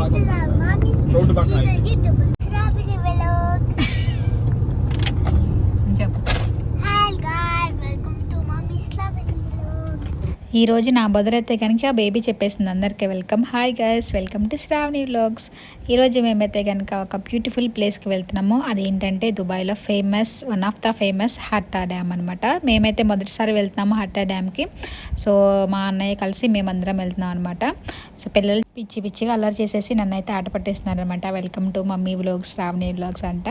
This is our mommy. She's a YouTuber. Shravani Vlogs. Hi guys, welcome to Mommy's Shravani Vlogs. ఈరోజు నా బదులైతే కనుక baby చెప్పేసింది అందరికీ welcome. Hi guys, welcome to Shravani vlogs. ఈరోజు మేమైతే కనుక ఒక బ్యూటిఫుల్ ప్లేస్కి వెళ్తున్నాము. అదేంటంటే దుబాయ్లో one of the famous Hatta dam అనమాట. మేమైతే మొదటిసారి వెళ్తున్నాము హట్టా డ్యామ్కి. సో మా అన్నయ్య కలిసి మేమందరం వెళ్తున్నాం అనమాట. సో పిల్లలు పిచ్చిగా అల్లరి చేసేసి నన్నైతే ఆట పట్టేస్తున్నారు అనమాట. Welcome to mummy vlogs, Sravani vlogs అంట.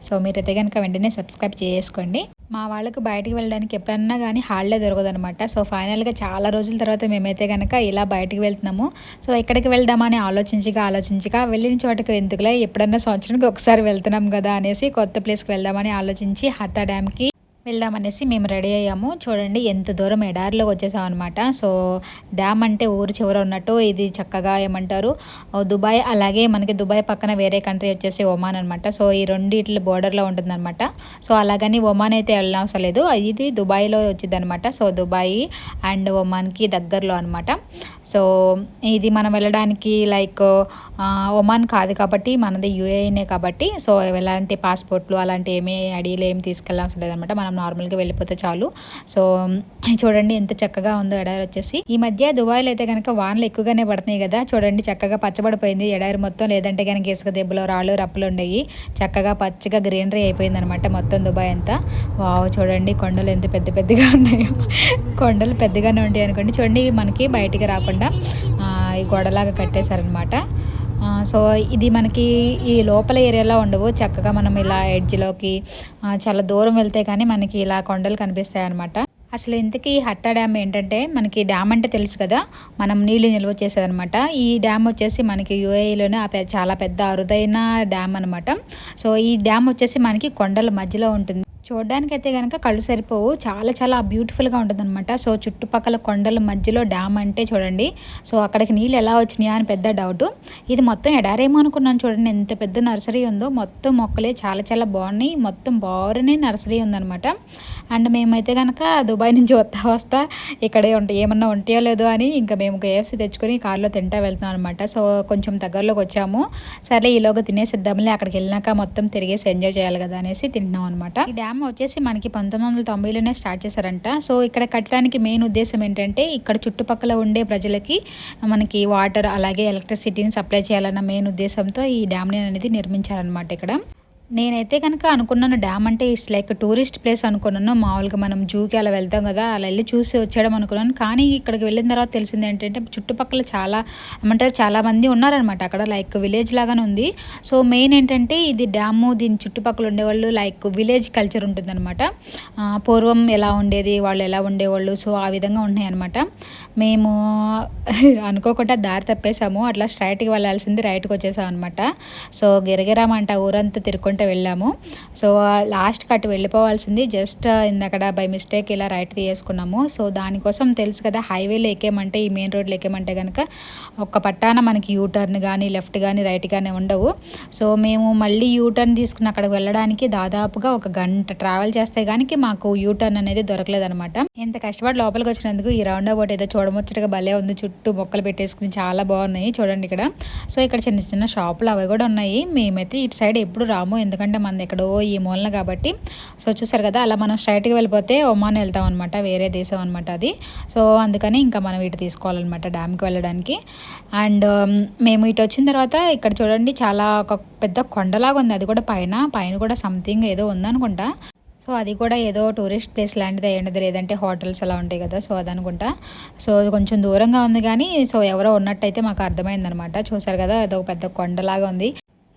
సో మీరైతే కనుక వెంటనే సబ్స్క్రైబ్ చేసుకోండి. మా వాళ్ళకు బయటికి వెళ్ళడానికి ఎప్పుడన్నా కానీ హాలిడే దొరకదనమాట. సో ఫైనల్గా చాలా రోజుల తర్వాత మేమైతే కనుక ఇలా బయటికి వెళ్తున్నాము. సో ఎక్కడికి వెళ్దామని ఆలోచించగా వెళ్ళిన చోటకి ఎందుకులే, ఎప్పుడన్నా సంవత్సరానికి ఒకసారి వెళ్తున్నాం కదా అనేసి కొత్త ప్లేస్కి వెళ్దామని ఆలోచించి హట్టా డ్యామ్కి వెళ్దామనేసి మేము రెడీ అయ్యాము. చూడండి ఎంత దూరం ఎడారిలోకి వచ్చేసాం అనమాట. సో డ్యామ్ అంటే ఊరు చివర ఉన్నట్టు ఇది చక్కగా ఏమంటారు దుబాయ్, అలాగే మనకి దుబాయ్ పక్కన వేరే కంట్రీ వచ్చేసి ఒమాన్ అనమాట. సో ఈ రెండిట్ల బోర్డర్లో ఉంటుందన్నమాట. సో అలాగని ఒమాన్ అయితే వెళ్ళిన అవసరం లేదు, ఇది దుబాయ్లో వచ్చింది అనమాట. సో దుబాయ్ అండ్ ఒమాన్కి దగ్గరలో అనమాట. సో ఇది మనం వెళ్ళడానికి లైక్ ఒమాన్ కాదు కాబట్టి మనది యూఏఈనే కాబట్టి సో ఎలాంటి పాస్పోర్ట్లు అలాంటి ఏమీ అడిగిలు ఏమి తీసుకెళ్ళవసరం లేదనమాట. మనం నార్మల్గా వెళ్ళిపోతే చాలు. సో చూడండి ఎంత చక్కగా ఉందో ఎడారి వచ్చేసి. ఈ మధ్య దుబాయ్లో అయితే కనుక వానలు ఎక్కువగానే పడుతున్నాయి కదా. చూడండి చక్కగా పచ్చబడిపోయింది ఎడారి మొత్తం. లేదంటే కనుక ఇసుక దెబ్బలు రాళ్ళు రప్పులు ఉండేవి. చక్కగా పచ్చగా గ్రీనరీ అయిపోయింది అనమాట మొత్తం దుబాయ్ అంతా. వావ్ చూడండి కొండలు ఎంత పెద్దగా ఉన్నాయో. కొండలు పెద్దగానే ఉంటాయి అనుకోండి. చూడండి మనకి బయటికి రాకుండా ఈ గోడలాగా కట్టేశారనమాట. సో ఇది మనకి ఈ లోపల ఏరియాలో ఉండవు. చక్కగా మనం ఇలా ఎడ్జ్లోకి చాలా దూరం వెళ్తే కానీ మనకి ఇలా కొండలు కనిపిస్తాయి అనమాట. అసలు ఇంతకీ హట్టా డ్యామ్ ఏంటంటే, మనకి డ్యామ్ అంటే తెలుసు కదా, మనం నీళ్ళు నిల్వ చేసేదనమాట. ఈ డ్యామ్ వచ్చేసి మనకి యూఏఈలోనే చాలా పెద్ద అరుదైన డ్యామ్ అనమాట. సో ఈ డ్యామ్ వచ్చేసి మనకి కొండల మధ్యలో ఉంటుంది. చూడడానికైతే కనుక కళ్ళు సరిపోవు, చాలా బ్యూటిఫుల్గా ఉంటుంది అనమాట. సో చుట్టుపక్కల కొండల మధ్యలో డ్యామ్ అంటే చూడండి. సో అక్కడికి నీళ్ళు ఎలా వచ్చినాయా అని పెద్ద డౌట్. ఇది మొత్తం ఎడారేమో అనుకున్నాను. చూడండి ఎంత పెద్ద నర్సరీ ఉందో, మొత్తం మొక్కలే చాలా బాగున్నాయి. మొత్తం బారునే నర్సరీ ఉందనమాట. అండ్ మేమైతే కనుక దుబాయ్ నుంచి వస్తా ఇక్కడే ఉంటాయి, ఏమన్నా ఉంటాయో లేదో అని ఇంకా మేము కేఎఫ్సీ తెచ్చుకొని కార్లో తింటా వెళ్తాం అనమాట. సో కొంచెం దగ్గరలోకి వచ్చాము. సరే ఈలోగా తినేసిద్దాంలే, అక్కడికి వెళ్ళినాక మొత్తం తిరిగేసి ఎంజాయ్ చేయాలి కదా అనేసి తింటున్నాం అనమాట. ఈ డ్యామ్ వచ్చేసి మనకి 1990లోనే స్టార్ట్ చేశారంట. సో ఇక్కడ కట్టడానికి మెయిన్ ఉద్దేశం ఏంటంటే, ఇక్కడ చుట్టుపక్కల ఉండే ప్రజలకి మనకి వాటర్ అలాగే ఎలక్ట్రిసిటీని సప్లై చేయాలన్న మెయిన్ ఉద్దేశంతో ఈ డ్యామ్ని అనేది నిర్మించారనమాట. ఇక్కడ నేనైతే కనుక అనుకున్నాను డ్యామ్ అంటే ఇట్స్ లైక్ టూరిస్ట్ ప్లేస్ అనుకున్నాను. మామూలుగా మనం జూకి అలా వెళ్తాం కదా, అలా వెళ్ళి చూసి వచ్చేయడం అనుకున్నాను. కానీ ఇక్కడికి వెళ్ళిన తర్వాత తెలిసింది ఏంటంటే, చుట్టుపక్కల చాలా మంది ఉన్నారనమాట. అక్కడ లైక్ విలేజ్ లాగానే ఉంది. సో మెయిన్ ఏంటంటే ఇది డ్యాము, దీని చుట్టుపక్కల ఉండేవాళ్ళు లైక్ విలేజ్ కల్చర్ ఉంటుందన్నమాట. పూర్వం ఎలా ఉండేది, వాళ్ళు ఎలా ఉండేవాళ్ళు, సో ఆ విధంగా ఉన్నాయి అనమాట. మేము అనుకోకుండా దారి తప్పేసాము. అట్లా స్ట్రైట్కి వెళ్ళాల్సింది రైట్కి వచ్చేసాం అనమాట. సో గిరగిరామంట ఊరంతా తిరుక్కుంటూ వెళ్ళాము. సో లాస్ట్ కట్ వెళ్ళిపోవాల్సింది, జస్ట్ ఇందక్కడ బై మిస్టేక్ ఇలా రైట్ తీసుకున్నాము. సో దానికోసం తెలుసు కదా, హైవేలో ఎక్కేమంటే, ఈ మెయిన్ రోడ్లో ఎక్కేమంటే కనుక ఒక పట్టాన మనకి యూటర్న్ కానీ లెఫ్ట్ కానీ రైట్ కానీ ఉండవు. సో మేము మళ్ళీ యూటర్న్ తీసుకుని అక్కడికి వెళ్ళడానికి దాదాపుగా 1 గంట ట్రావెల్ చేస్తే కానీ మాకు యూటర్న్ అనేది దొరకలేదనమాట. ఇంత కష్టపడి లోపలికి వచ్చినందుకు ఈ రౌండ్ అబౌట్ ఏదో చూడముచ్చటగా భలే ఉంది. చుట్టూ మొక్కలు పెట్టేసుకుని చాలా బాగున్నాయి చూడండి ఇక్కడ. సో ఇక్కడ చిన్న షాపులు అవి కూడా ఉన్నాయి. మేమైతే ఇటు సైడ్ ఎప్పుడు రాము, ఎందుకంటే మనది ఎక్కడో ఈ మూలన కాబట్టి. సో చూసారు కదా, అలా మనం స్ట్రైట్గా వెళ్ళిపోతే ఒమాన్ వెళ్తాం అనమాట, వేరే దేశం అనమాట అది. సో అందుకని ఇంకా మనం ఇటు తీసుకోవాలన్నమాట డ్యామ్కి వెళ్ళడానికి. అండ్ మేము ఇటు వచ్చిన తర్వాత ఇక్కడ చూడండి చాలా ఒక పెద్ద కొండలాగా ఉంది. అది కూడా పైన కూడా సంథింగ్ ఏదో ఉందనుకుంటా. సో అది కూడా ఏదో టూరిస్ట్ ప్లేస్ లాంటిది అయ్యింది, లేదంటే హోటల్స్ అలా ఉంటాయి కదా, సో అదనుకుంటా. సో కొంచెం దూరంగా ఉంది కానీ సో ఎవరో ఉన్నట్టయితే మాకు అర్థమైందనమాట. చూసారు కదా, ఏదో పెద్ద కొండలాగా ఉంది.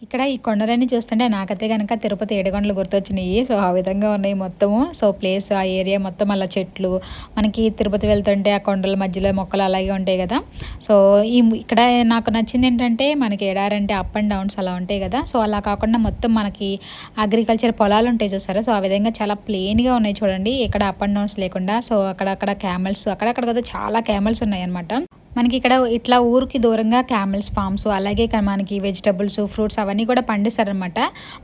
ఇక్కడ ఈ కొండలన్నీ చూస్తుంటే నాకైతే కనుక తిరుపతి ఏడుకొండలు గుర్తొచ్చినాయి. సో ఆ విధంగా ఉన్నాయి మొత్తము. సో ప్లేస్ ఆ ఏరియా మొత్తం అలా చెట్లు, మనకి తిరుపతి వెళ్తుంటే ఆ కొండల మధ్యలో మొక్కలు అలాగే ఉంటాయి కదా. సో ఇక్కడ నాకు నచ్చింది ఏంటంటే, మనకి ఎడారంటే అప్ అండ్ డౌన్స్ అలా ఉంటాయి కదా. సో అలా కాకుండా మొత్తం మనకి అగ్రికల్చర్ పొలాలు ఉంటాయి చూసారా. సో ఆ విధంగా చాలా ప్లెయిన్గా ఉన్నాయి చూడండి, ఇక్కడ అప్ అండ్ డౌన్స్ లేకుండా. సో అక్కడక్కడ క్యామెల్స్, అక్కడక్కడ కదా చాలా క్యామెల్స్ ఉన్నాయి అనమాట. మనకి ఇక్కడ ఇట్లా ఊరికి దూరంగా క్యామెల్స్ ఫార్మ్స్, అలాగే మనకి వెజిటబుల్స్, ఫ్రూట్స్ అవన్నీ కూడా పండిస్తారనమాట.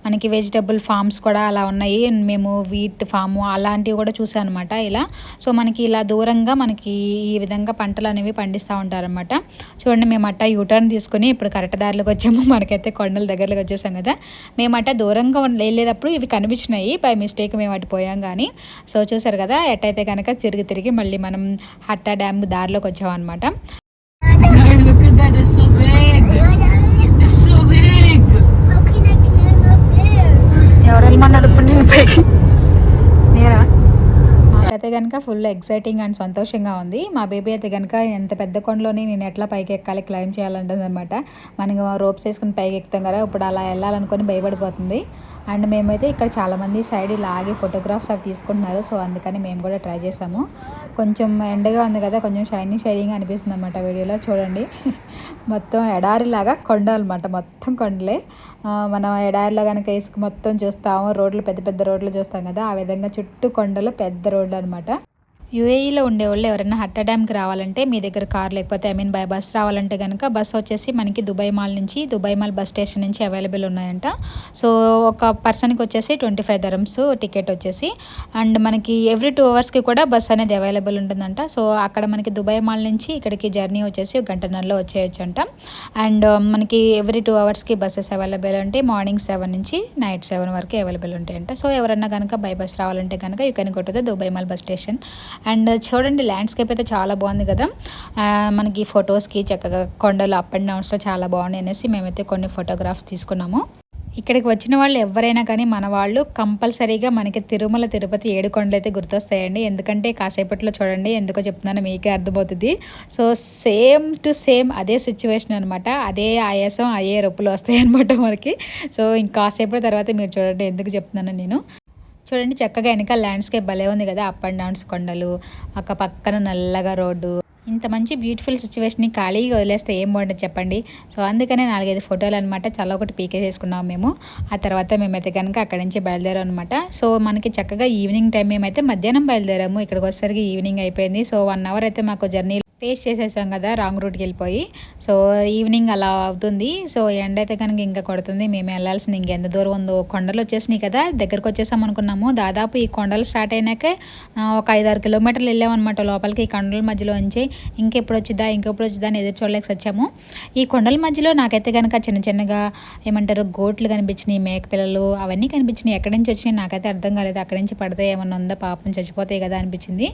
మనకి వెజిటబుల్ ఫార్మ్స్ కూడా అలా ఉన్నాయి. మేము వీట్ ఫాము అలాంటివి కూడా చూసాం అనమాట ఇలా. సో మనకి ఇలా దూరంగా మనకి ఈ విధంగా పంటలు అనేవి పండిస్తూ ఉంటారనమాట. చూడండి, మేము అట్ట యూటర్న్ తీసుకుని ఇప్పుడు కరెక్ట్ దారిలోకి వచ్చాము. మనకైతే కొండల దగ్గరలోకి వచ్చేసాం కదా. మేము అట్ట దూరంగా వెళ్ళేటప్పుడు ఇవి కనిపించినాయి, బై మిస్టేక్ మేము అటు పోయాం కానీ. సో చూసారు కదా, ఎట్టయితే కనుక తిరిగి మళ్ళీ మనం హట్టా డ్యామ్ దారిలోకి వచ్చామన్నమాట. Look at that, it's so big. It's so big. How can I climb up there? ఎవరు వెళ్ళమన్నారు ఇప్పుడు నేను పైకి? నేరా? మాకైతే కనుక ఫుల్ ఎక్సైటింగ్ అండ్ సంతోషంగా ఉంది. మా బేబీ అయితే కనుక ఎంత పెద్ద కొండలోని నేను ఎట్లా పైకి ఎక్కాలి, క్లైమ్ చేయాలంటుంది అనమాట. మనకి రోప్స్ వేసుకుని పైకి ఎక్కుతాం కదా, ఇప్పుడు అలా వెళ్ళాలనుకొని భయపడిపోతుంది. అండ్ మేమైతే ఇక్కడ చాలామంది సైడ్ లాగి ఫోటోగ్రాఫ్స్ అవి తీసుకుంటున్నారు. సో అందుకని మేము కూడా ట్రై చేసాము. కొంచెం ఎండగా ఉంది కదా, కొంచెం షైనింగ్ అనిపిస్తుంది అనమాట వీడియోలో. చూడండి, మొత్తం ఎడారిలాగా కొండ అనమాట, మొత్తం కొండలే. మనం ఎడారిలో కనుక ఇసుక మొత్తం చూస్తాము, రోడ్లు పెద్ద రోడ్లు చూస్తాం కదా, ఆ విధంగా చుట్టూ కొండలు పెద్ద రోడ్లు అనమాట. యూఏఈలో ఉండేవాళ్ళు ఎవరైనా హట్టా డ్యామ్కి రావాలంటే మీ దగ్గర కార్ లేకపోతే బై బస్ రావాలంటే కనుక బస్ వచ్చేసి మనకి దుబాయ్ మాల్ బస్ స్టేషన్ నుంచి అవైలబుల్ ఉన్నాయంట. సో ఒక పర్సన్కి వచ్చేసి 25 dirhams టికెట్ వచ్చేసి. అండ్ మనకి ఎవ్రీ 2 hours కూడా బస్ అనేది అవైలబుల్ ఉంటుందంట. సో అక్కడ మనకి దుబాయ్ మాల్ నుంచి ఇక్కడికి జర్నీ వచ్చేసి 1 గంటన్నరలో వచ్చేయచ్చు అంట. అండ్ మనకి ఎవ్రీ 2 hours బస్సెస్ అవైలబుల్ అంటే మార్నింగ్ 7 నుంచి నైట్ 7 వరకు అవైలబుల్ ఉంటాయంట. సో ఎవరన్నా కనుక బై బస్ రావాలంటే కనుక you can go to the Dubai mall bus station. And చూడండి, ల్యాండ్స్కేప్ అయితే చాలా బాగుంది కదా. మనకి ఫొటోస్కి చక్కగా కొండలు అప్ అండ్ డౌన్స్లో చాలా బాగున్నాయి అనేసి మేమైతే కొన్ని ఫోటోగ్రాఫ్స్ తీసుకున్నాము. ఇక్కడికి వచ్చిన వాళ్ళు ఎవరైనా కానీ మన వాళ్ళు కంపల్సరీగా మనకి తిరుమల తిరుపతి 7 కొండలు అయితే గుర్తొస్తాయండి. ఎందుకంటే కాసేపట్లో చూడండి, ఎందుకో చెప్తున్నాను మీకే అర్థమవుతుంది. సో సేమ్ టు సేమ్ అదే సిచ్యువేషన్ అనమాట, అదే ఆయాసం అయ్యే రొప్పులు వస్తాయి అనమాట మనకి. సో ఇంకాసేపటి తర్వాత మీరు చూడండి ఎందుకు చెప్తున్నాను నేను. చూడండి, చక్కగా వెనక ల్యాండ్స్కేప్ భలే ఉంది కదా, అప్ అండ్ డౌన్స్ కొండలు, అక్క పక్కన నల్లగా రోడ్డు. ఇంత మంచి బ్యూటిఫుల్ సిచ్యువేషన్ని ఖాళీగా వదిలేస్తే ఏం బాగుంటుంది చెప్పండి. సో అందుకనే 4-5 ఫోటోలు అనమాట, చాలా ఒకటి పీకే చేసుకున్నాము మేము. ఆ తర్వాత మేమైతే కనుక అక్కడి నుంచి బయలుదేరాం అనమాట. సో మనకి చక్కగా ఈవినింగ్ టైం మేమైతే మధ్యాహ్నం బయలుదేరాము, ఇక్కడికి వచ్చేసరికి ఈవినింగ్ అయిపోయింది. సో 1 hour అయితే మాకు జర్నీ ఫేస్ చేసేసాం కదా, రాంగ్ రూట్కి వెళ్ళిపోయి. సో ఈవినింగ్ అలా అవుతుంది. సో ఎండ అయితే కనుక ఇంకా కొడుతుంది. మేము వెళ్ళాల్సింది ఇంకెంత దూరం ఉందో, కొండలు వచ్చేసినాయి కదా, దగ్గరకు వచ్చేసాం అనుకున్నాము. దాదాపు ఈ కొండలు స్టార్ట్ అయినాకే ఒక 5-6 kilometers వెళ్ళామన్నమాట లోపలికి, ఈ కొండల మధ్యలో నుంచి. ఇంకెప్పుడు వచ్చిద్దా అని ఎదురు చూడలేక వచ్చాము. ఈ కొండల మధ్యలో నాకైతే కనుక చిన్నగా ఏమంటారు గోట్లు కనిపించినాయి, మేక పిల్లలు అవన్నీ కనిపించినాయి. ఎక్కడి నుంచి వచ్చినాయి నాకైతే అర్థం కాలేదు. అక్కడి నుంచి పడితే ఏమన్నా ఉందా, పాపం చచ్చిపోతాయి కదా అనిపించింది.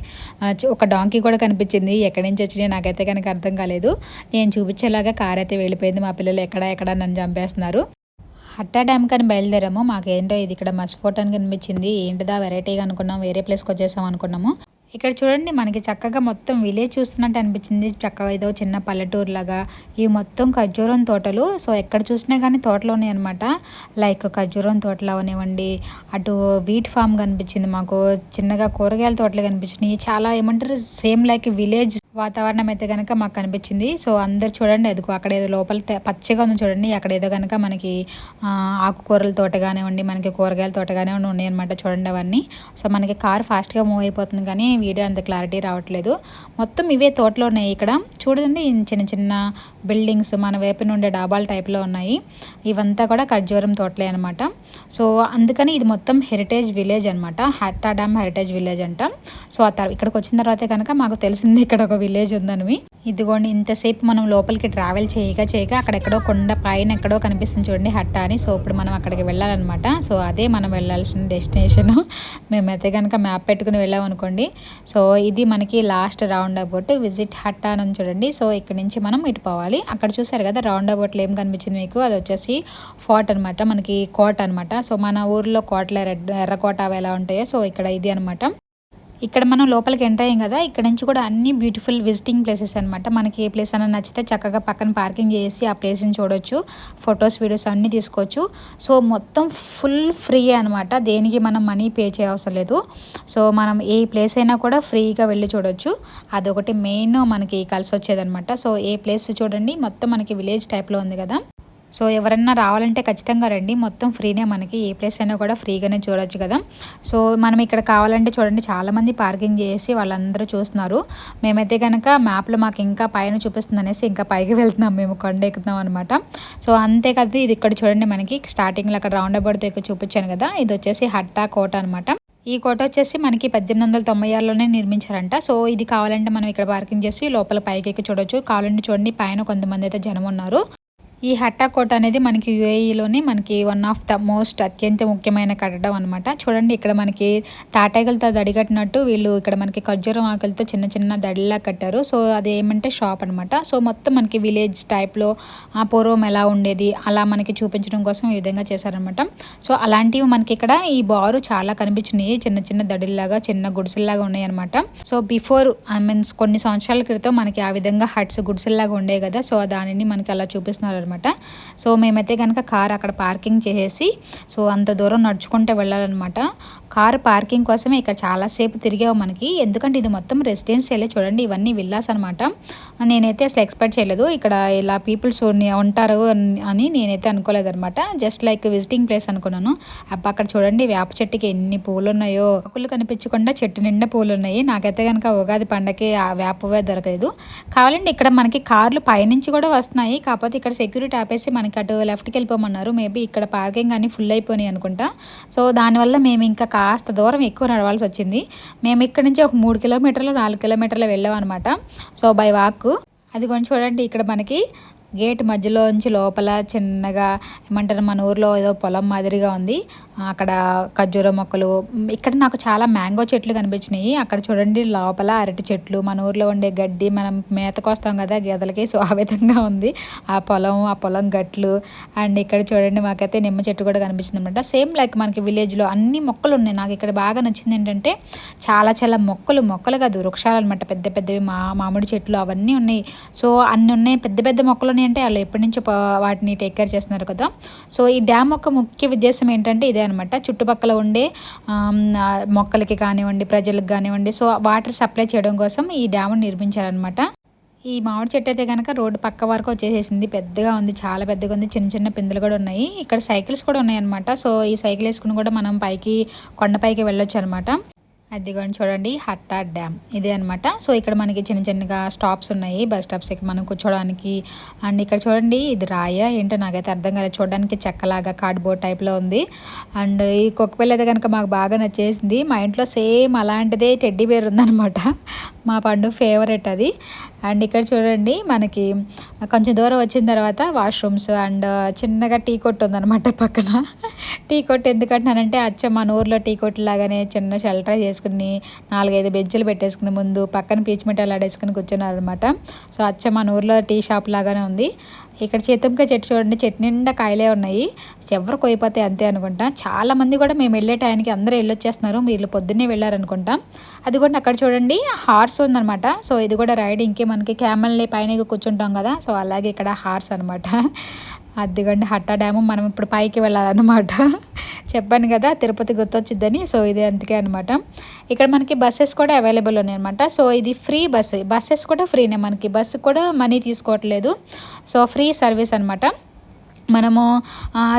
ఒక డాంకీ కూడా కనిపించింది, ఎక్కడి నుంచి నాకైతే కనుక అర్థం కాలేదు. నేను చూపించేలాగా కార్ అయితే వెళ్ళిపోయింది. మా పిల్లలు ఎక్కడ నన్ను చంపేస్తున్నారు. హట్టా డ్యామ్ కానీ బయలుదేరాము. మాకేంటో ఇది ఇక్కడ మస్ట్ ఫోర్ట్ అని కనిపించింది. ఏంటిదా వెరైటీగా అనుకున్నాం, వేరే ప్లేస్కి వచ్చేసాం అనుకున్నాము. ఇక్కడ చూడండి, మనకి చక్కగా మొత్తం విలేజ్ చూస్తున్నట్టు అనిపించింది. చక్కగా ఏదో చిన్న పల్లెటూరు లాగా. ఇవి మొత్తం ఖర్జూరం తోటలు. సో ఎక్కడ చూసినా కానీ తోటలు ఉన్నాయి అనమాట. లైక్ ఖర్జూరం తోటలు అవనివ్వండి, అటు వీట్ ఫామ్ కనిపించింది మాకు, చిన్నగా కూరగాయల తోటలు కనిపించినాయి. చాలా ఏమంటారు సేమ్ లైక్ విలేజ్ వాతావరణం అయితే కనుక మాకు కనిపించింది. సో అందరు చూడండి, అదిగో అక్కడ ఏదో లోపల పచ్చగా ఉంది చూడండి, అక్కడ ఏదో కనుక మనకి ఆకుకూరల తోట కానివ్వండి, మనకి కూరగాయల తోట కానివ్వండి ఉన్నాయి అనమాట. చూడండి అవన్నీ. సో మనకి కార్ ఫాస్ట్గా మూవ్ అయిపోతుంది కానీ వీడియో అంత క్లారిటీ రావట్లేదు. మొత్తం ఇవే తోటలు ఉన్నాయి ఇక్కడ. చూడండి, చిన్న బిల్డింగ్స్ మన వైపు నుండే డాబాల టైప్లో ఉన్నాయి. ఇవంతా కూడా ఖర్జూరం తోటలే అనమాట. సో అందుకని ఇది మొత్తం హెరిటేజ్ విలేజ్ అనమాట, హట్టా డ్యామ్ హెరిటేజ్ విలేజ్ అంట. సో ఇక్కడికి వచ్చిన తర్వాత కనుక మాకు తెలిసింది ఇక్కడ ఒక విలేజ్ ఉందని. ఇదిగోండి, ఇంతసేపు మనం లోపలికి ట్రావెల్ చేయక అక్కడెక్కడో కొండ పైన ఎక్కడో కనిపిస్తుంది చూడండి హట్టా అని. సో ఇప్పుడు మనం అక్కడికి వెళ్ళాలన్నమాట. సో అదే మనం వెళ్ళాల్సిన డెస్టినేషన్. మేమైతే కనుక మ్యాప్ పెట్టుకుని వెళ్ళాం అనుకోండి. సో ఇది మనకి లాస్ట్ రౌండ్ అబౌట్ విజిట్ హట్టా అని చూడండి. సో ఇక్కడ నుంచి మనం ఇటు పోవాలి. అక్కడ చూసారు కదా రౌండ్ అబౌట్లో ఏం కనిపించింది మీకు, అది వచ్చేసి ఫోర్ట్ అనమాట, మనకి కోట అనమాట. సో మన ఊర్లో కోటల ఎర్రకోట అవి ఎలా ఉంటాయో, సో ఇక్కడ ఇది అనమాట. ఇక్కడ మనం లోపలికి ఎంటర్ అయ్యాం కదా, ఇక్కడ నుంచి కూడా అన్ని బ్యూటిఫుల్ విజిటింగ్ ప్లేసెస్ అనమాట. మనకి ఏ ప్లేస్ అన్నా నచ్చితే చక్కగా పక్కన పార్కింగ్ చేసి ఆ ప్లేస్ని చూడొచ్చు, ఫొటోస్ వీడియోస్ అన్నీ తీసుకోవచ్చు. సో మొత్తం ఫుల్ ఫ్రీ అనమాట, దేనికి మనం మనీ పే చేయవసరం లేదు. సో మనం ఏ ప్లేస్ అయినా కూడా ఫ్రీగా వెళ్ళి చూడొచ్చు. అదొకటి మెయిన్ మనకి కలిసి వచ్చేదనమాట. సో ఏ ప్లేస్ చూడండి, మొత్తం మనకి విలేజ్ టైప్లో ఉంది కదా. సో ఎవరన్నా రావాలంటే ఖచ్చితంగా రండి, మొత్తం ఫ్రీనే, మనకి ఏ ప్లేస్ అయినా కూడా ఫ్రీగానే చూడొచ్చు కదా. సో మనం ఇక్కడ కావాలంటే చూడండి చాలామంది పార్కింగ్ చేసి వాళ్ళందరూ చూస్తున్నారు. మేమైతే కనుక మ్యాప్లో మాకు ఇంకా పైన చూపిస్తుంది అనేసి ఇంకా పైకి వెళ్తున్నాం, మేము కొండ ఎక్కుతున్నాం అనమాట. సో అంతే కదా, ఇది ఇక్కడ చూడండి మనకి స్టార్టింగ్లో అక్కడ రౌండ్ అబౌట్ ఎక్కువ చూపించాను కదా, ఇది వచ్చేసి హట్టా కోట అనమాట. ఈ కోట వచ్చేసి మనకి 1896లోనే నిర్మించారంట. సో ఇది కావాలంటే మనం ఇక్కడ పార్కింగ్ చేసి లోపల పైకి ఎక్కి చూడొచ్చు. కావాలంటే చూడండి పైన కొంతమంది అయితే జనం ఉన్నారు. ఈ హట్టా కోట అనేది మనకి యుఏఈలోని మనకి వన్ ఆఫ్ ద మోస్ట్ అత్యంత ముఖ్యమైన కట్టడం అనమాట. చూడండి ఇక్కడ మనకి తాటాకులతో దడిగట్టినట్టు వీళ్ళు ఇక్కడ మనకి ఖర్జూరం ఆకులతో చిన్న చిన్న దడిలా కట్టారు. సో అది ఏమంటే షాప్ అనమాట. సో మొత్తం మనకి విలేజ్ టైప్లో ఆ పూర్వం ఎలా ఉండేది అలా మనకి చూపించడం కోసం ఈ విధంగా చేశారనమాట. సో అలాంటివి మనకి ఇక్కడ ఈ బారు చాలా కనిపించినాయి, చిన్న చిన్న దడిల్లాగా చిన్న గుడిసెల్లాగా ఉన్నాయి అనమాట. సో బిఫోర్ మీన్స్ కొన్ని సంవత్సరాల క్రితం మనకి ఆ విధంగా హట్స్ గుడిసెల్లాగా ఉండేవి కదా, సో దానిని మనకి అలా చూపిస్తున్నారు అనమాట. సో మేమైతే కనుక కార్ అక్కడ పార్కింగ్ చేసేసి సో అంత దూరం నడుచుకుంటే వెళ్ళాలన్నమాట. కారు పార్కింగ్ కోసమే ఇక్కడ చాలాసేపు తిరిగాము మనకి, ఎందుకంటే ఇది మొత్తం రెసిడెన్షియలే. చూడండి ఇవన్నీ విల్లాస్ అనమాట. నేనైతే అసలు ఎక్స్పెక్ట్ చేయలేదు ఇక్కడ ఇలా పీపుల్స్ ఉంటారు అని నేనైతే అనుకోలేదు అనమాట. జస్ట్ లైక్ విజిటింగ్ ప్లేస్ అనుకున్నాను. అబ్బా అక్కడ చూడండి వేప చెట్టుకి ఎన్ని పూలు ఉన్నాయో, ఆకులు కనిపించకుండా చెట్టు నిండా పూలు ఉన్నాయి. నాకైతే కనుక ఉగాది పండగకి ఆ వేపవే దొరకలేదు. కావాలంటే ఇక్కడ మనకి కార్లు పైనుంచి కూడా వస్తున్నాయి, కాకపోతే ఇక్కడ సెక్యూరిటీ ఆపేసి మనకి అటు లెఫ్ట్కి వెళ్ళిపోమన్నారు. మేబీ ఇక్కడ పార్కింగ్ అన్ని ఫుల్ అయిపోయినాయి అనుకుంటా. సో దానివల్ల మేము ఇంకా కాస్త దూరం ఎక్కువ నడవాల్సి వచ్చింది. మేము ఇక్కడ నుంచి ఒక 3 కిలోమీటర్లు 4 కిలోమీటర్లు వెళ్ళాం అనమాట. So by walk. అది కొంచెం చూడండి ఇక్కడ మనకి గేట్ మధ్యలోంచి లోపల చిన్నగా ఏమంటారు మన ఊర్లో ఏదో పొలం మాదిరిగా ఉంది. అక్కడ ఖర్జూర మొక్కలు, ఇక్కడ నాకు చాలా మ్యాంగో చెట్లు కనిపించినాయి. అక్కడ చూడండి లోపల అరటి చెట్లు, మన ఊర్లో ఉండే గడ్డి మనం మేతకొస్తాం కదా గేదెలకి, సో ఆ విధంగా ఉంది ఆ పొలం గట్లు. అండ్ ఇక్కడ చూడండి మాకైతే నిమ్మ చెట్టు కూడా కనిపించింది అనమాట. సేమ్ లైక్ మనకి విలేజ్లో అన్ని మొక్కలు ఉన్నాయి. నాకు ఇక్కడ బాగా నచ్చింది ఏంటంటే చాలా మొక్కలు కాదు వృక్షాలు అనమాట, పెద్ద పెద్దవి మామిడి చెట్లు అవన్నీ ఉన్నాయి. సో అన్ని ఉన్నాయి, పెద్ద మొక్కలు అంటే వాళ్ళు ఎప్పటి నుంచో వాటిని టేక్ కేర్ చేస్తున్నారు కదా. సో ఈ డ్యామ్ యొక్క ముఖ్య ఉద్దేశం ఏంటంటే ఇదే అనమాట, చుట్టుపక్కల ఉండే మొక్కలకి కానివ్వండి ప్రజలకు కానివ్వండి సో వాటర్ సప్లై చేయడం కోసం ఈ డ్యామ్ నిర్మించారనమాట. ఈ మామిడి చెట్టు అయితే కనుక రోడ్డు పక్క వరకు వచ్చేసేసింది, పెద్దగా ఉంది, చాలా పెద్దగా ఉంది, చిన్న పిందులు కూడా ఉన్నాయి. ఇక్కడ సైకిల్స్ కూడా ఉన్నాయి అనమాట. సో ఈ సైకిల్ వేసుకుని కూడా మనం కొండపైకి వెళ్ళొచ్చు అనమాట. అదిగోండి చూడండి హట్టా డ్యామ్ ఇదే అనమాట. సో ఇక్కడ మనకి చిన్నగా స్టాప్స్ ఉన్నాయి, బస్ స్టాప్స్ ఇక్కడ మనం కూర్చోడానికి. అండ్ ఇక్కడ చూడండి ఇది రాయ ఏంటో నాకైతే అర్థం కాలేదు, చూడడానికి చెక్కలాగా కార్డ్బోర్డ్ టైప్లో ఉంది. అండ్ ఈ కుక్కపిల్ల అయితే కనుక మాకు బాగా నచ్చేసింది. మా ఇంట్లో సేమ్ అలాంటిదే టెడ్డీ బేర్ ఉందనమాట, మా పండు ఫేవరెట్ అది. అండ్ ఇక్కడ చూడండి మనకి కొంచెం దూరం వచ్చిన తర్వాత వాష్రూమ్స్ అండ్ చిన్నగా టీ కొట్టు ఉందనమాట పక్కన. టీ కొట్టు ఎందుకంటున్నానంటే మన ఊర్లో టీ కొట్టు లాగానే చిన్న షెల్టర్ చేసుకుని 4-5 బెంచులు పెట్టేసుకుని ముందు పక్కన పీచు మిఠాయిలు ఆడేసుకుని కూర్చున్నారు అనమాట. సో మన ఊర్లో టీ షాప్ లాగానే ఉంది. ఇక్కడ చేతంకాయ చెట్టు చూడండి, చెట్టు నిండా కాయలే ఉన్నాయి, ఎవరు కోయిపోతాయి అంతే అనుకుంటా. చాలామంది కూడా మేము వెళ్ళే టైంకి అందరూ వెళ్ళొచ్చేస్తున్నారు, మీరు పొద్దున్నే వెళ్ళారనుకుంటా. అది కూడా అక్కడ చూడండి హార్స్ ఉందనమాట. సో ఇది కూడా రైడింగ్కి మనకి క్యామెల్ని పైన కూర్చుంటాం కదా, సో అలాగే ఇక్కడ హార్స్ అనమాట. అదిగండి హట్టా డ్యాము. మనం ఇప్పుడు పైకి వెళ్ళాలన్నమాట. చెప్పాను కదా తిరుపతి గుర్తొచ్చిద్దని, సో ఇదే అందుకే అనమాట. ఇక్కడ మనకి బస్సెస్ కూడా అవైలబుల్ ఉన్నాయి అనమాట. సో ఇది ఫ్రీ బస్సెస్ కూడా ఫ్రీనే, మనకి బస్సు కూడా మనీ తీసుకోవట్లేదు. సో ఫ్రీ సర్వీస్ అనమాట. మనము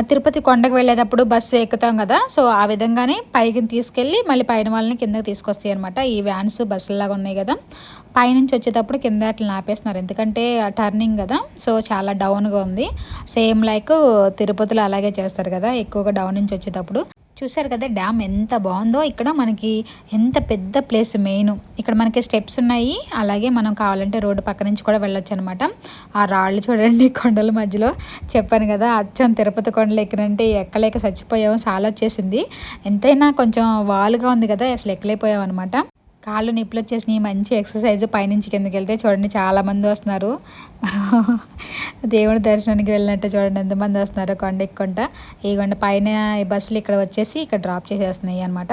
తిరుపతి కొండకు వెళ్ళేటప్పుడు బస్సు ఎక్కుతాం కదా, సో ఆ విధంగానే పైకి తీసుకెళ్ళి మళ్ళీ పైన వాళ్ళని కిందకి తీసుకొస్తాయి అనమాట. ఈ వ్యాన్స్ బస్సులాగా ఉన్నాయి కదా, పైనుంచి వచ్చేటప్పుడు కింద అట్లా ఆపేస్తున్నారు, ఎందుకంటే టర్నింగ్ కదా, సో చాలా డౌన్గా ఉంది. సేమ్ లైక్ తిరుపతిలో అలాగే చేస్తారు కదా, ఎక్కువగా డౌన్ నుంచి వచ్చేటప్పుడు. చూసారు కదా డ్యామ్ ఎంత బాగుందో. ఇక్కడ మనకి ఎంత పెద్ద ప్లేస్, మెయిన్ ఇక్కడ మనకి స్టెప్స్ ఉన్నాయి, అలాగే మనం కావాలంటే రోడ్డు పక్క నుంచి కూడా వెళ్ళొచ్చు అనమాట. ఆ రాళ్ళు చూడండి కొండల మధ్యలో, చెప్పాను కదా అచ్చం తిరుపతి కొండలు ఎక్కినంటే ఎక్కలేక చచ్చిపోయాము, చాలా వచ్చేసింది. ఎంతైనా కొంచెం వాలుగా ఉంది కదా, అసలు ఎక్కలేకపోయాం అనమాట. కాళ్ళు నిప్పులు వచ్చేసినాయి, మంచి ఎక్సర్సైజ్. పైనుంచి కిందకి వెళ్తే చూడండి చాలామంది వస్తున్నారు, దేవుడి దర్శనానికి వెళ్ళినట్టు చూడండి ఎంతమంది వస్తున్నారు కొండ ఎక్కుంటా. ఈ కొండ పైన ఈ బస్సులు ఇక్కడ వచ్చేసి ఇక్కడ డ్రాప్ చేసేస్తున్నాయి అనమాట.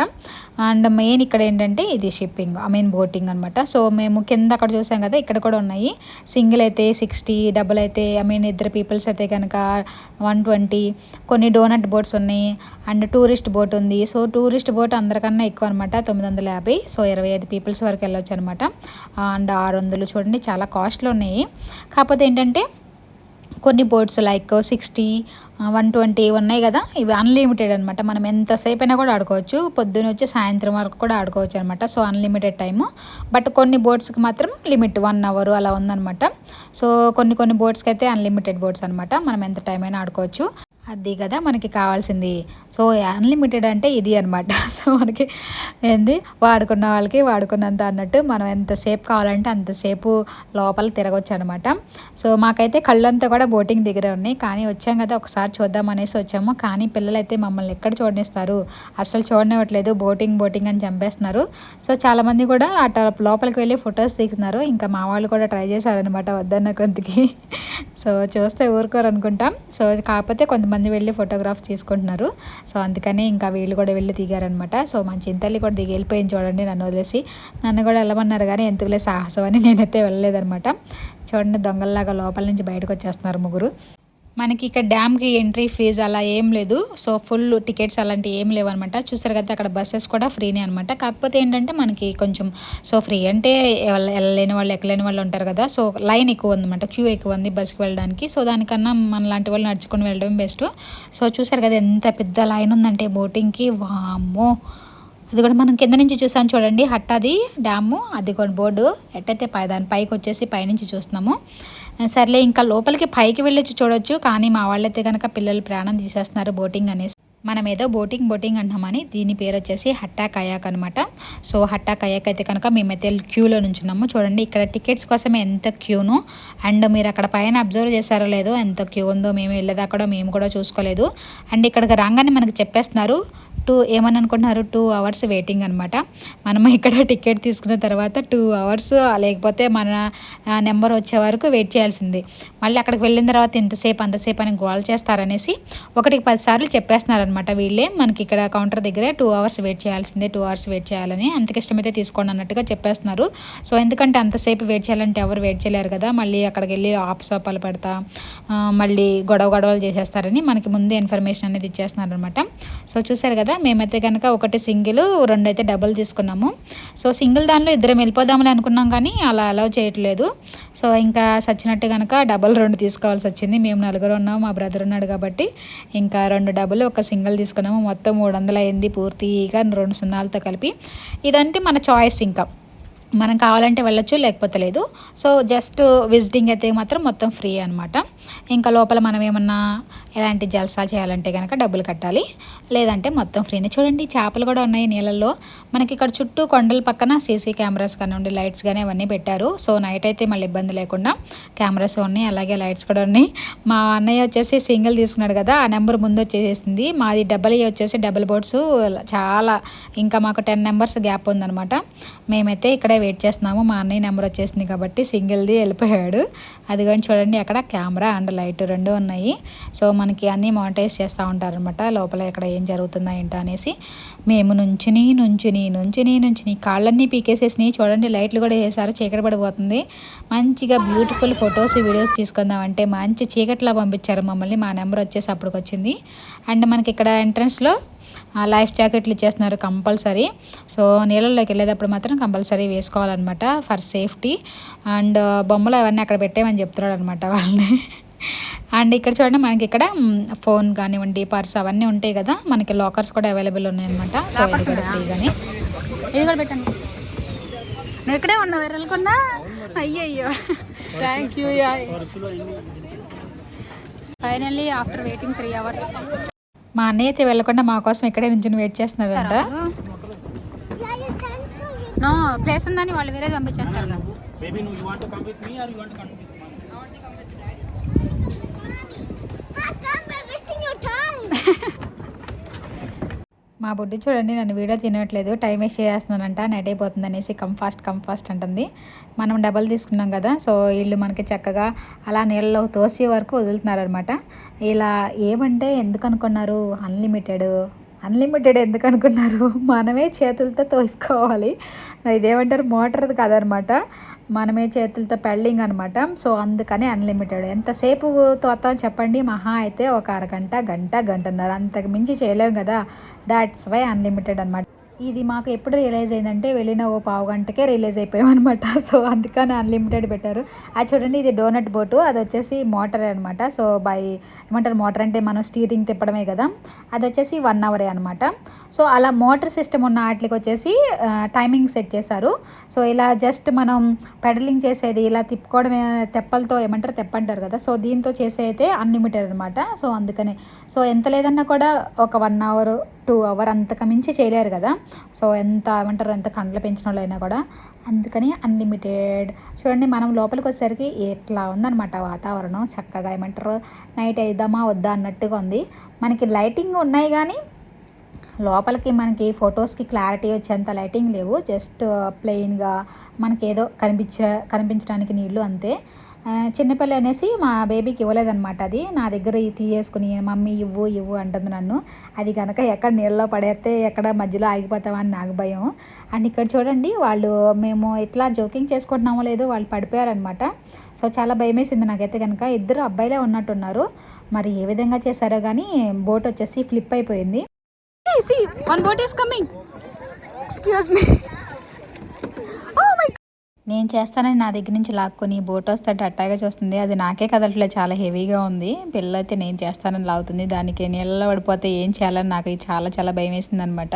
అండ్ మెయిన్ ఇక్కడ ఏంటంటే ఇది షిప్పింగ్, బోటింగ్ అనమాట. సో మేము కింద అక్కడ చూసాం కదా, ఇక్కడ కూడా ఉన్నాయి. సింగిల్ అయితే 60, డబుల్ అయితే ఇద్దరు పీపుల్స్ అయితే కనుక 120, కొన్ని డోనట్ బోట్స్ ఉన్నాయి, అండ్ టూరిస్ట్ బోట్ ఉంది. సో టూరిస్ట్ బోట్ అందరికన్నా ఎక్కువ అనమాట, 950. సో 25 పీపుల్స్ వరకు వెళ్ళొచ్చు అనమాట. అండ్ 600 చూడండి, చాలా కాస్ట్లో ఉన్నాయి. కాకపోతే ఏంటంటే కొన్ని బోట్స్ లైక్ 60, 120 ఉన్నాయి కదా, ఇవి అన్లిమిటెడ్ అనమాట. మనం ఎంతసేపు అయినా కూడా ఆడుకోవచ్చు, పొద్దున్న వచ్చి సాయంత్రం వరకు కూడా ఆడుకోవచ్చు అనమాట. So unlimited time. బట్ కొన్ని బోట్స్కి మాత్రం లిమిట్ 1 అవర్ అలా ఉందన్నమాట. సో కొన్ని బోట్స్కి అయితే అన్లిమిటెడ్ బోట్స్ అనమాట, మనం ఎంత టైం అయినా ఆడుకోవచ్చు. అది కదా మనకి కావాల్సింది. సో అన్లిమిటెడ్ అంటే ఇది అనమాట. సో మనకి ఏంది వాడుకున్న వాళ్ళకి వాడుకున్నంత అన్నట్టు, మనం ఎంతసేపు కావాలంటే అంతసేపు లోపల తిరగవచ్చు అనమాట. సో మాకైతే కళ్ళంతా కూడా బోటింగ్ దగ్గర ఉన్నాయి, కానీ వచ్చాం కదా ఒకసారి చూద్దాం అనేసి వచ్చాము. కానీ పిల్లలైతే మమ్మల్ని ఎక్కడ చూడనిస్తారు, అసలు చూడనివ్వట్లేదు. బోటింగ్ అని చంపేస్తున్నారు. సో చాలామంది కూడా అట లోపలికి వెళ్ళి ఫొటోస్ తీస్తున్నారు. ఇంకా మా వాళ్ళు కూడా ట్రై చేశారనమాట వద్దన్న కొంతకి. సో చూస్తే ఊరుకోరు అనుకుంటాం. సో కాకపోతే కొంతమంది వెళ్ళి ఫోటోగ్రాఫ్స్ తీసుకుంటున్నారు. సో అందుకని ఇంకా వీళ్ళు కూడా వెళ్ళి దిగారనమాట. సో మా చింతల్లి కూడా దిగి వెళ్ళిపోయింది చూడండి, నన్ను వదిలేసి. నన్ను కూడా వెళ్ళమన్నారు కానీ ఎందుకులే సాహసం అని నేనైతే వెళ్ళలేదనమాట. చూడండి దొంగల్లాగా లోపల నుంచి బయటకు వచ్చేస్తున్నారు ముగ్గురు. మనకి ఇక్కడ డ్యామ్కి ఎంట్రీ ఫీజు అలా ఏం లేదు. సో ఫుల్ టికెట్స్ అలాంటివి ఏం లేవు అనమాట. చూసారు కదా అక్కడ బస్సెస్ కూడా ఫ్రీనే అనమాట. కాకపోతే ఏంటంటే మనకి కొంచెం సో ఫ్రీ అంటే వెళ్ళలేని వాళ్ళు ఎక్కలేని వాళ్ళు ఉంటారు కదా. సో లైన్ ఎక్కువ ఉందన్నమాట, క్యూ ఎక్కువ ఉంది బస్కి వెళ్ళడానికి. సో దానికన్నా మన లాంటి వాళ్ళు నడుచుకొని వెళ్ళడం బెస్ట్. సో చూసారు కదా ఎంత పెద్ద లైన్ ఉందంటే బోటింగ్కి, వామ్మో. అది కూడా మనం కింద నుంచి చూసాను చూడండి, హట్టాది డ్యాము, అది కూడా బోర్డు ఎట్టయితే దాని పైకి వచ్చేసి పైనుంచి చూస్తున్నాము. సర్లే ఇంకా లోపలికి పైకి వెళ్ళొచ్చు చూడొచ్చు, కానీ మా వాళ్ళైతే కనుక పిల్లలు ప్రాణం తీసేస్తున్నారు బోటింగ్ అనేసి. మనం ఏదో బోటింగ్ అంటామని, దీని పేరు వచ్చేసి హట్టా కయాక్ అనమాట. సో హట్టా కయాక్ అయితే కనుక మేమైతే క్యూలో నుంచున్నాము. చూడండి ఇక్కడ టికెట్స్ కోసమే ఎంత క్యూను. అండ్ మీరు అక్కడ పైన అబ్జర్వ్ చేశారో లేదో ఎంత క్యూ ఉందో, మేము వెళ్ళేదాకా మేము కూడా చూసుకోలేదు. అండ్ ఇక్కడికి రాగానే మనకు చెప్పేస్తున్నారు ఏమని అనుకుంటున్నారు, 2 అవర్స్ వెయిటింగ్ అనమాట. మనము ఇక్కడ టికెట్ తీసుకున్న తర్వాత 2 అవర్స్ లేకపోతే మన నెంబర్ వచ్చే వరకు వెయిట్ చేయాల్సింది. మళ్ళీ అక్కడికి వెళ్ళిన తర్వాత అంతసేపు అని గోల్ చేస్తారనేసి 1కి 10 సార్లు చెప్పేస్తున్నారనమాట వీళ్ళే. మనకి ఇక్కడ కౌంటర్ దగ్గరే 2 అవర్స్ వెయిట్ చేయాల్సిందే, 2 అవర్స్ వెయిట్ చేయాలని, అంతకి ఇష్టమైతే తీసుకోండి అన్నట్టుగా చెప్పేస్తున్నారు. సో ఎందుకంటే అంతసేపు వెయిట్ చేయాలంటే ఎవరు వెయిట్ చేయలేరు కదా. మళ్ళీ అక్కడికి వెళ్ళి ఆపసోపాలు పెడతా మళ్ళీ గొడవలు చేసేస్తారని మనకి ముందే ఇన్ఫర్మేషన్ అనేది ఇచ్చేస్తున్నారు అనమాట. సో చూసారు కదా, మేమైతే కనుక 1 సింగిల్ 2 అయితే డబుల్ తీసుకున్నాము. సో సింగిల్ దానిలో 2 వెళ్ళిపోదామని అనుకున్నాం, కానీ అలా అలౌ చేయట్లేదు. సో ఇంకా సచ్చినట్టు కనుక డబుల్ 2 తీసుకోవాల్సి వచ్చింది. మేము 4 ఉన్నాము, మా బ్రదర్ ఉన్నాడు కాబట్టి ఇంకా 2 డబుల్ 1 సింగిల్ తీసుకున్నాము. మొత్తం 300 అయింది పూర్తిగా 2 సున్నాలతో కలిపి. ఇదంటే మన చాయిస్, ఇంకా మనం కావాలంటే వెళ్ళొచ్చు లేకపోతే లేదు. సో జస్ట్ విజిటింగ్ అయితే మాత్రం మొత్తం ఫ్రీ అనమాట. ఇంకా లోపల మనం ఏమన్నా ఎలాంటి జల్సా చేయాలంటే కనుక డబ్బులు కట్టాలి, లేదంటే మొత్తం ఫ్రీనే. చూడండి చేపలు కూడా ఉన్నాయి నీళ్ళల్లో. మనకి ఇక్కడ చుట్టూ కొండల పక్కన సీసీ కెమెరాస్ కానివ్వండి, లైట్స్ కానీ అవన్నీ పెట్టారు. సో నైట్ అయితే మళ్ళీ ఇబ్బంది లేకుండా కెమెరాస్ ఉన్నాయి, అలాగే లైట్స్ కూడా ఉన్నాయి. మా అన్నయ్య వచ్చేసి సింగిల్ తీసుకున్నాడు కదా, ఆ నెంబర్ ముందు వచ్చేసింది. మాది వచ్చేసి డబుల్ బోట్స్ చాలా, ఇంకా మాకు 10 నెంబర్స్ గ్యాప్ ఉందనమాట. మేమైతే ఇక్కడే వెయిట్ చేస్తున్నాము. మా అన్నయ్య నెంబర్ వచ్చేసింది కాబట్టి సింగిల్ది వెళ్ళిపోయాడు. అది కానీ చూడండి అక్కడ కెమెరా అండ్ లైట్ 2 ఉన్నాయి. సో మనకి అన్నీ మానిటైజ్ చేస్తూ ఉంటారనమాట లోపల ఎక్కడ ఏం జరుగుతుందా ఏంటో అనేసి. మేము నుంచుని కాళ్ళన్నీ పీకేసేసినాయి. చూడండి లైట్లు కూడా వేసారు, చీకటి పడిపోతుంది. మంచిగా బ్యూటిఫుల్ ఫొటోస్ వీడియోస్ తీసుకుందామంటే మంచి చీకట్లా పంపించారు మమ్మల్ని. మా నెంబర్ వచ్చేసి అప్పటికి వచ్చింది. అండ్ మనకి ఇక్కడ ఎంట్రన్స్లో లైఫ్ జాకెట్లు ఇచ్చేస్తున్నారు కంపల్సరీ. సో నీళ్ళల్లోకి వెళ్ళేటప్పుడు మాత్రం కంపల్సరీ వేసుకోవాలన్నమాట ఫర్ సేఫ్టీ. అండ్ బొమ్మలు అవన్నీ అక్కడ పెట్టేమని చెప్తున్నాడు అనమాట వాళ్ళని. అండ్ ఇక్కడ చూడండి మనకి ఇక్కడ ఫోన్ కానివ్వండి, పర్స్ అవన్నీ ఉంటాయి కదా, మనకి లాకర్స్ కూడా అవైలబుల్ ఉన్నాయన్నమాట. సో ఇది కూడా ఫ్రీగానే. ఇది కూడా పెట్టండి. నువ్వు ఇక్కడే ఉన్నావు వెళ్ళకుండా. అయ్యయ్యో thank you. Finally after waiting 3 hours మా అన్నయ్య అయితే వెళ్ళకుండా మా కోసం ఇక్కడే నుంచి వెయిట్ చేస్తున్నాడంట. నో ప్లేస్ ఉందని వాళ్ళు వేరే పంపించేస్తారు కదా. మా బుడ్డి చూడండి నన్ను వీడియో తినట్లేదు, టైం వేస్ట్ చేస్తున్నానంట, నెట్ అయిపోతుంది అనేసి కమ్ ఫాస్ట్ అంటుంది. మనం డబల్ తీసుకున్నాం కదా, సో వీళ్ళు మనకి చక్కగా అలా నీళ్ళలో తోసే వరకు వదులుతున్నారు అనమాట. ఇలా ఏమంటే ఎందుకు అనుకున్నారు, అన్లిమిటెడ్ ఎందుకు అనుకున్నారు, మనమే చేతులతో తోసుకోవాలి. ఇదేమంటారు మోటార్ది కాదనమాట, మనమే చేతులతో పెళ్ళింగ్ అనమాట. సో అందుకని అన్లిమిటెడ్. ఎంతసేపు తోతాం చెప్పండి, మహా అయితే ఒక అరగంట, గంటన్నర, అంతకు మించి చేయలేము కదా. దాట్స్ వై అన్లిమిటెడ్ అనమాట. ఇది మాకు ఎప్పుడు రియలైజ్ అయిందంటే వెళ్ళిన ఓ పావు గంటకే రియలైజ్ అయిపోయామన్నమాట. సో అందుకని అన్లిమిటెడ్ పెట్టారు. అది చూడండి, ఇది డోనట్ బోటు, అది వచ్చేసి మోటార్ అనమాట. సో ఏమంటారు మోటార్ అంటే మనం స్టీరింగ్ తిప్పడమే కదా, అది వచ్చేసి 1 అవరే అనమాట. సో అలా మోటార్ సిస్టమ్ ఉన్న వాటికి వచ్చేసి టైమింగ్ సెట్ చేశారు. సో ఇలా జస్ట్ మనం పెడలింగ్ చేసేది ఇలా తిప్పుకోవడమే, తెప్పలతో ఏమంటారు తెప్ప అంటారు కదా, సో దీంతో చేసే అయితే అన్లిమిటెడ్ అనమాట. సో అందుకనే సో ఎంత లేదన్నా కూడా ఒక 1 అవర్ 2 అవర్ అంతకు మించి చేయలేరు కదా. సో ఎంత ఏమంటారు ఎంత కండ్లు పెంచిన వాళ్ళు అయినా కూడా, అందుకని అన్లిమిటెడ్. చూడండి, మనం లోపలికి వచ్చేసరికి ఎట్లా ఉందన్నమాట వాతావరణం, చక్కగా ఏమంటారు నైట్ వేద్దామా వద్దా అన్నట్టుగా ఉంది. మనకి లైటింగ్ ఉన్నాయి కానీ లోపలికి మనకి ఫొటోస్కి క్లారిటీ వచ్చేంత లైటింగ్ లేవు. జస్ట్ ప్లెయిన్గా మనకి ఏదో కనిపించడానికి నీళ్ళు అంతే. చిన్నపిల్ల అనేసి మా బేబీకి ఇవ్వలేదన్నమాట. అది నా దగ్గర తీయేసుకుని మమ్మీ ఇవ్వు ఇవ్వు అంటుంది నన్ను. అది కనుక ఎక్కడ నీళ్ళలో పడేస్తే ఎక్కడ మధ్యలో ఆగిపోతామని నాకు భయం. అండ్ ఇక్కడ చూడండి, వాళ్ళు మేము ఇట్లా జోకింగ్ చేసుకుంటున్నామో లేదో వాళ్ళు పడిపోయారనమాట. సో చాలా భయం వేసింది నాకైతే కనుక. 2 అబ్బాయిలే ఉన్నట్టున్నారు, మరి ఏ విధంగా చేశారో కానీ బోట్ వచ్చేసి ఫ్లిప్ అయిపోయింది. See, one boat is coming. Excuse me. Oh my. నేను చేస్తానని నా దగ్గర నుంచి లాక్కొని బోట్ వస్తే అట్టాగా చూస్తుంది. అది నాకే కదలట్లేదు, చాలా హెవీగా ఉంది. పిల్ల అయితే నేను చేస్తానని లాగుతుంది. దానికి నీళ్ళలో పడిపోతే ఏం చేయాలని నాకు చాలా చాలా భయం వేసింది అనమాట.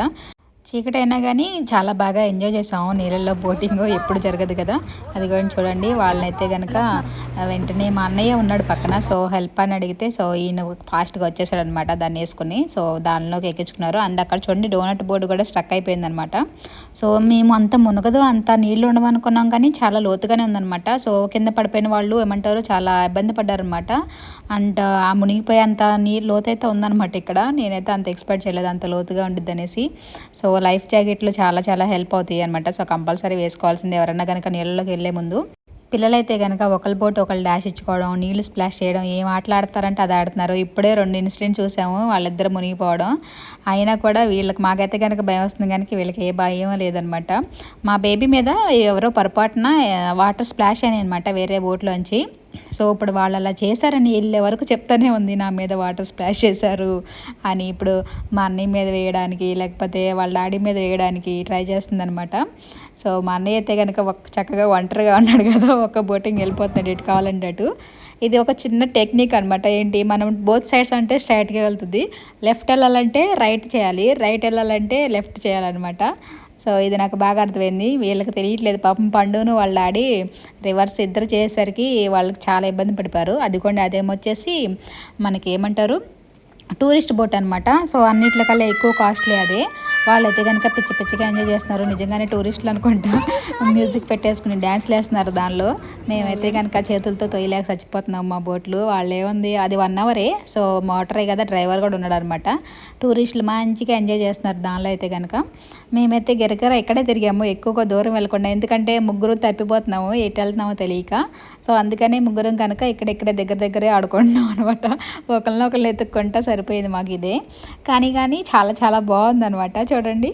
చీకటి అయినా కానీ చాలా బాగా ఎంజాయ్ చేసాము. నీళ్ళల్లో బోటింగ్ ఎప్పుడు జరగదు కదా. అది కూడా చూడండి, వాళ్ళనైతే కనుక వెంటనే మా అన్నయ్య ఉన్నాడు పక్కన. సో హెల్ప్ అని అడిగితే సో ఈయన ఫాస్ట్గా వచ్చేసాడు అనమాట దాన్ని వేసుకుని. సో దానిలోకి ఎక్కించుకున్నారు. అండ్ అక్కడ చూడండి డోనట్ బోర్డు కూడా స్ట్రక్ అయిపోయింది అనమాట. సో మేము అంత మునగదు, అంత నీళ్ళు ఉండవనుకున్నాం కానీ చాలా లోతుగానే ఉందన్నమాట. సో కింద పడిపోయిన వాళ్ళు ఏమంటారు చాలా ఇబ్బంది పడ్డారనమాట. అండ్ ఆ మునిగిపోయేంత నీళ్ళు లోతైతే ఉందన్నమాట ఇక్కడ. నేనైతే అంత ఎక్స్పెక్ట్ చేయలేదు అంత లోతుగా ఉండిద్ది అనేసి. సో లైఫ్ జాకెట్లు చాలా చాలా హెల్ప్ అవుతాయి అనమాట. సో కంపల్సరీ వేసుకోవాల్సింది ఎవరన్నా కనుక నీళ్ళలోకి వెళ్ళే ముందు. పిల్లలైతే కనుక ఒకరి బోట్ ఒకళ్ళు డాష్ ఇచ్చుకోవడం, నీళ్లు స్ప్లాష్ చేయడం, ఏం ఆటలాడతారంటే అది ఆడుతున్నారు. ఇప్పుడే 2 ఇన్సిడెంట్ చూసాము, వాళ్ళిద్దరు మునిగిపోవడం. అయినా కూడా మాకైతే కనుక భయం వస్తుంది కనుక వీళ్ళకి ఏ భయం లేదనమాట. మా బేబీ మీద ఎవరో పొరపాటున వాటర్ స్ప్లాష్ అయినాయి అనమాట వేరే బోట్లోంచి. సో ఇప్పుడు వాళ్ళు అలా చేశారని వెళ్ళే వరకు చెప్తానే ఉంది నా మీద వాటర్ స్ప్లాష్ చేశారు అని. ఇప్పుడు మా అన్నయ్య మీద వేయడానికి లేకపోతే వాళ్ళ డాడీ మీద వేయడానికి ట్రై చేస్తుందనమాట. సో మా అన్నయ్య అయితే కనుక చక్కగా ఒంటరిగా ఉన్నాడు కదా, ఒక బోటింగ్ వెళ్ళిపోతున్నాడు ఎటు కావాలంటే అటు. ఇది ఒక చిన్న టెక్నిక్ అనమాట. ఏంటి, మనం బోత్ సైడ్స్ అంటే స్ట్రైట్గా వెళ్తుంది, లెఫ్ట్ వెళ్ళాలంటే రైట్ చేయాలి, రైట్ వెళ్ళాలంటే లెఫ్ట్ చేయాలన్నమాట. సో ఇది నాకు బాగా అర్థమైంది. వీళ్ళకి తెలియట్లేదు పాపం. పండును వాళ్ళ డాడీ రివర్స్ ఇద్దరు చేసేసరికి వాళ్ళకి చాలా ఇబ్బంది పడిపోయారు. అదిగోండి, అదేమొచ్చేసి మనకి ఏమంటారు టూరిస్ట్ బోట్ అనమాట. సో అన్నిట్లకల్లా ఎక్కువ కాస్ట్లీ అదే. వాళ్ళైతే కనుక పిచ్చి పిచ్చిగా ఎంజాయ్ చేస్తున్నారు. నిజంగానే టూరిస్టులు అనుకుంటా మ్యూజిక్ పెట్టేసుకుని డ్యాన్స్లు వేస్తున్నారు దానిలో. మేమైతే కనుక చేతులతో తొయ్యలేక చచ్చిపోతున్నాం మా బోట్లు. వాళ్ళు ఏముంది, అది 1 అవరే. సో మోటరే కదా, డ్రైవర్ కూడా ఉన్నాడు అనమాట. టూరిస్టులు మంచిగా ఎంజాయ్ చేస్తున్నారు దానిలో అయితే కనుక. మేమైతే గిరగిర ఇక్కడే తిరిగాము, ఎక్కువగా దూరం వెళ్ళకుండా. ఎందుకంటే ముగ్గురు తప్పిపోతున్నాము, ఎటు వెళ్తున్నామో తెలియక. సో అందుకని ముగ్గురం కనుక ఇక్కడే దగ్గరే ఆడుకుంటున్నాం అనమాట. ఒకళ్ళనొకళ్ళు ఎత్తుక్కుంటా సరిపోయింది మాకు ఇదే. కానీ చాలా చాలా బాగుంది అనమాట. చూడండి,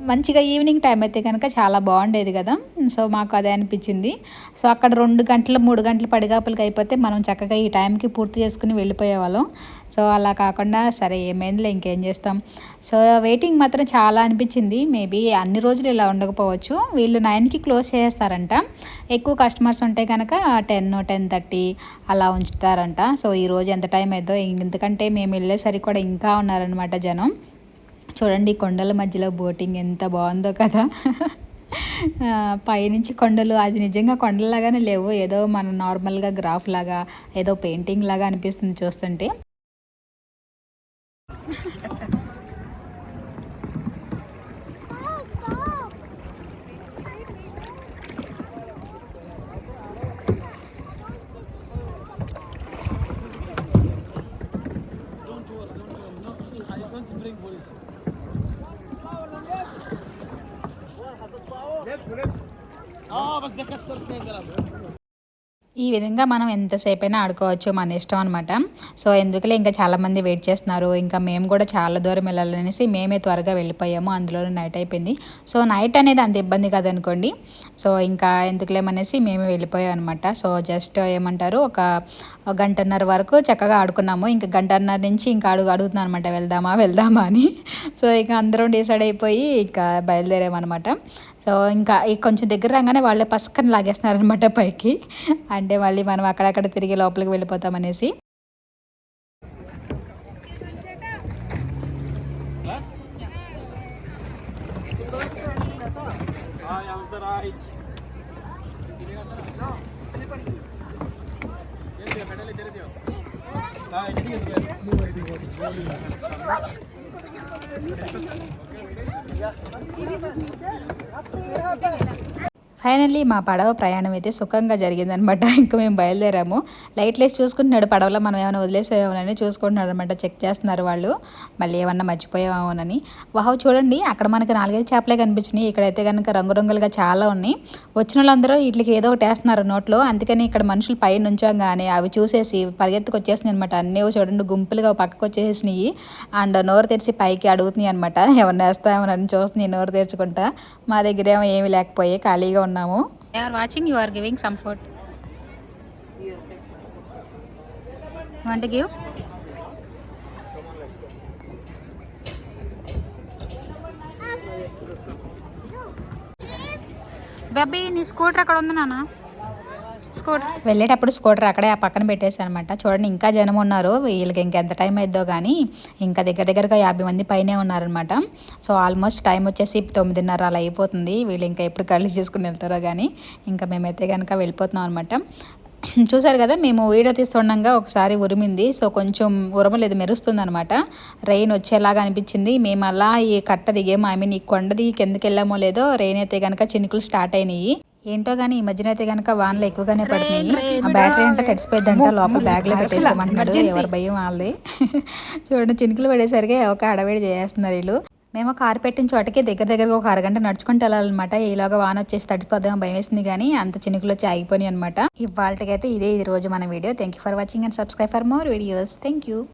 మంచిగా ఈవినింగ్ టైం అయితే కనుక చాలా బాగుండేది కదా. సో మాకు అదే అనిపించింది. సో అక్కడ 2 గంటలు 3 గంటలు పడిగాపులకి అయిపోతే మనం చక్కగా ఈ టైంకి పూర్తి చేసుకుని వెళ్ళిపోయేవాళ్ళం. సో అలా కాకుండా సరే ఏమైందిలే ఇంకేం చేస్తాం. సో వెయిటింగ్ మాత్రం చాలా అనిపించింది. మేబీ అన్ని రోజులు ఇలా ఉండకపోవచ్చు. వీళ్ళు 9కి క్లోజ్ చేస్తారంట. ఎక్కువ కస్టమర్స్ ఉంటే కనుక 10-10:30 అలా ఉంచుతారంట. సో ఈరోజు ఎంత టైం అయిద్దో, ఎందుకంటే మేము వెళ్ళేసరికి కూడా ఇంకా ఉన్నారనమాట జనం. చూడండి, కొండల మధ్యలో బోటింగ్ ఎంత బాగుందో కదా. పైనుంచి కొండలు, అది నిజంగా కొండలలాగానే లేవు, ఏదో మన నార్మల్గా గ్రాఫ్ లాగా ఏదో పెయింటింగ్ లాగా అనిపిస్తుంది చూస్తుంటే. ఈ విధంగా మనం ఎంతసేపు అయినా ఆడుకోవచ్చు, మన ఇష్టం అనమాట. సో ఎందుకులే ఇంకా చాలామంది వెయిట్ చేస్తున్నారు, ఇంకా మేము కూడా చాలా దూరం వెళ్ళాలనేసి మేమే త్వరగా వెళ్ళిపోయాము. అందులోనే నైట్ అయిపోయింది. సో నైట్ అనేది అంత ఇబ్బంది కదనుకోండి. సో ఇంకా ఎందుకులేమనేసి మేమే వెళ్ళిపోయాం అనమాట. సో జస్ట్ ఏమంటారు ఒక గంటన్నర వరకు చక్కగా ఆడుకున్నాము. ఇంకా గంటన్నర నుంచి ఇంకా అడుగుతున్నాను అనమాట, వెళ్దామా అని. సో ఇంకా అందరం డిసైడ్ అయిపోయి ఇంకా బయలుదేరామన్నమాట. సో ఇంకా కొంచెం దగ్గర రాగానే వాళ్ళే పక్కన లాగేస్తున్నారనమాట పైకి. అంటే మళ్ళీ మనం అక్కడక్కడ తిరిగి లోపలికి వెళ్ళిపోతామనేసి. ఫైనల్లీ మా పడవ ప్రయాణం అయితే సుఖంగా జరిగిందనమాట. ఇంకా మేము బయలుదేరాము. లైట్లు వేసి చూసుకుంటున్నాడు పడవలో మనం ఏమైనా వదిలేసేమోనని చూసుకుంటున్నాడు అనమాట. చెక్ చేస్తున్నారు వాళ్ళు, మళ్ళీ ఏమన్నా మర్చిపోయామోనని. వాహ్ చూడండి, అక్కడ మనకి 4-5 చేపలే కనిపించినాయి. ఇక్కడైతే కనుక రంగురంగులుగా చాలా ఉన్నాయి. వచ్చిన వాళ్ళందరూ వీటికి ఏదో ఒకటి వేస్తున్నారు నోట్లో. అందుకని ఇక్కడ మనుషులు పై నుంచోగానే అవి చూసేసి పరిగెత్తుకు వచ్చేసినాయి అనమాట. అన్నీ చూడండి గుంపులుగా పక్కకు వచ్చేసినాయి. అండ్ నోరు తెరిచి పైకి అడుగుతున్నాయి అనమాట, ఎవరిని వేస్తామోనని చూస్తున్నాయి నోరు తెరుచుకుంటా. మా దగ్గర ఏమో ఏమీ లేకపోయే, ఖాళీగా ఉన్నాము. They are watching, you are giving some food. You want to give? Baby, నీ స్కూటర్ అక్కడ ఉంది నాన్న. స్కూటర్ వెళ్ళేటప్పుడు స్కూటర్ అక్కడే ఆ పక్కన పెట్టేశాను అనమాట. చూడండి ఇంకా జనం ఉన్నారు. వీళ్ళకి ఇంకెంత టైం అయిద్దో కానీ ఇంకా దగ్గరగా 50 మంది పైనే ఉన్నారనమాట. సో ఆల్మోస్ట్ టైం వచ్చేసి 9:30 అలా అయిపోతుంది. వీళ్ళు ఇంకా ఎప్పుడు కళ్ళు చేసుకుని వెళ్తారో కానీ ఇంకా మేమైతే కనుక వెళ్ళిపోతున్నాం అనమాట. చూసారు కదా, మేము వీడియో తీస్తుండగా ఒకసారి ఉరిమింది. సో కొంచెం ఉరమలేదు, మెరుస్తుంది అనమాట. రెయిన్ వచ్చేలాగా అనిపించింది. మేము అలా ఈ కట్ట దిగేమో, ఈ కొండ దిగి కిందకి వెళ్ళామో లేదో రెయిన్ అయితే కనుక చినుకులు స్టార్ట్ అయినాయి. ఏంటో కానీ ఈ మధ్యన అయితే కనుక వానలు ఎక్కువగానే పడుతున్నాయి. ఆ బ్యాటరీ అంటే తడిసిపోయిందంట, లోపల బ్యాగ్లో పెట్టేసామంటున్నాడు. ఎవరి భయం వాళ్ళది. చూడండి చినుకులు పడేసరికి ఒక అడవిడి చేస్తున్నారు వీళ్ళు. మేము కారు పెట్టిన చోటకి దగ్గరగా ఒక అరగంట నడుచుకుంటూ వెళ్ళాలన్నమాట. ఈలోగా వాన వచ్చేసి తడిపోదాం భయం వేసింది కానీ అంత చినుకులు వచ్చి ఆగిపోయినాయి అనమాట. ఇవాళకైతే ఇదే ఈ రోజు మన video. Thank you for watching and subscribe for more videos. Thank you.